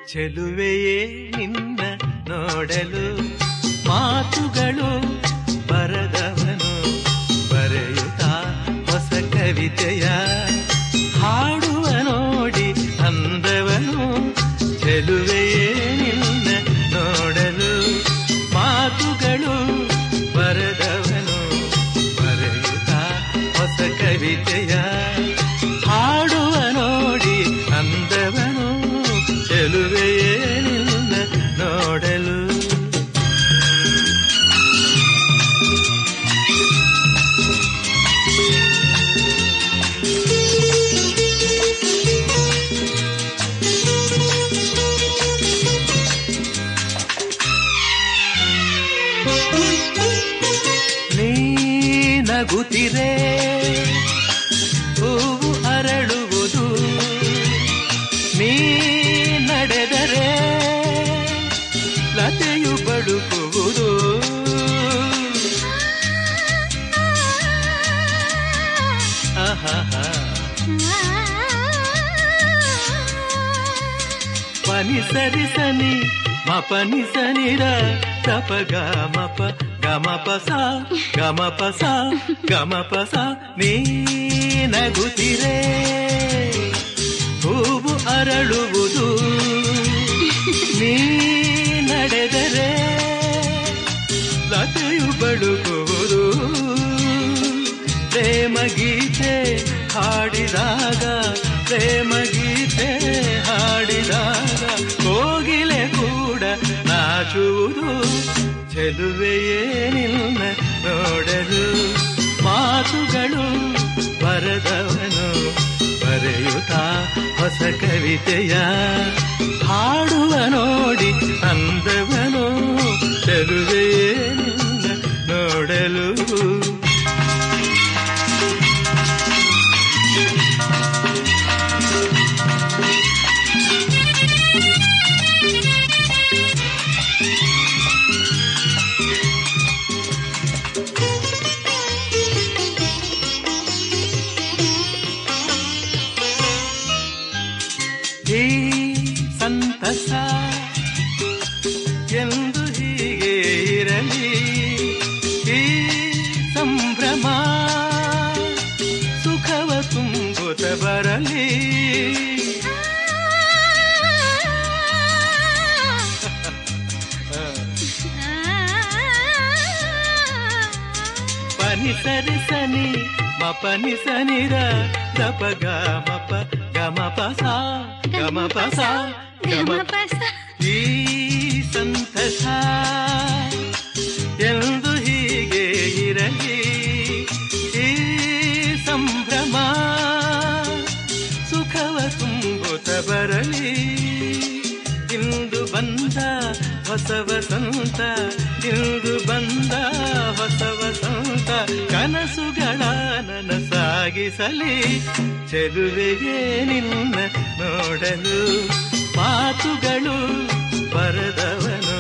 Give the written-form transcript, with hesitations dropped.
ಚೆಲುವೆಯೇ ನಿನ್ನ ನೋಡಲು ಮಾತುಗಳು ಬರದವನು ಬರೆಯುತ್ತಾ ಹೊಸ ಕವಿತೆಯ ಹಾಡುವ ನೋಡಿ ಅಂದವನು. ಚೆಲುವೆಯೇ ನಿನ್ನ ನೋಡಲು ಮಾತುಗಳು ಬರದವನು ಬರೆಯುತ್ತಾ ಹೊಸ ಕವಿತೆಯ ಹಾಡುವ ನೋಡಿ ಅಂದವನು. ಚೆಲುವೆಯೇ ನಿನ್ನ ನೋಡಲು ನೀ ನಗುತ್ತಿರೆ ಹೂವು ಅರಳುವುದು, ನೀ ನಡೆದರೆ ಲತೆಯು ಬಳುಕುವುದು. ಪನಿ ಸರಿ ಸನಿ ಮಪನಿ ಸನಿರ ತಪ ಗಮಪ ಗಮಪ ಸ ಗಮಪ ಸ ಗಮಪ ಸ. ನೀ ನಗುತ್ತಿರೆ ಹೂವು ಅರಳುವುದು, ನೀ ನಡೆದರೆ ಲತೆಯು ಬಳುಕುವುದು. ಪ್ರೇಮ ಗೀತೆ ಹಾಡಿದಾಗ ಪ್ರೇಮ ಗೀತೆ ಹಾಡಿದಾಗ ಕೋಗಿಲೆ ಕೂಡ ನಾಚುವುದು. ಚೆಲುವೆಯೇ ನಿನ್ನ ನೋಡಲು ಮಾತುಗಳು ಬರದವನು ಬರೆಯುತ್ತಾ ಹೊಸ ಕವಿತೆಯ ಹಾಡುವ ನೋಡಿ ಅಂದವನು. ಚೆಲುವೆಯೇ ನಿನ್ನ ನೋಡಲು ಈ ಸಂತಸ ಎಂದು ಹೀಗೆ ಇರಲಿ, ಈ ಸಂಭ್ರಮ ಸುಖವ ತುಂಬುತ್ತ ಬರಲಿ. ಪನಿ ಸರಿ ಸನಿ ಮಪನಿ ಸನಿರ ದಪ ಗಮಪ ಗಮಪ ಸ ಗಮಪ ಸ ಗಮಪ ಸ. ಈ ಸಂತಸ ಎಂದು ಹೀಗೆ ಇರಲಿ, ಈ ಸಂಭ್ರಮ ಸುಖವ ತುಂಬುತ್ತ ಬರಲಿ. ಇಂದು ಬಂದ ಹೊಸ ವಸಂತ, ಇಂದು ಬಂದ ಹೊಸ ವಸಂತ ಕನಸುಗಳ ನನಸಾಗಿಸಲಿ. ಚೆಲುವೆಯೇ ನಿನ್ನ ನೋಡಲು ಮಾತುಗಳು ಬರದವನು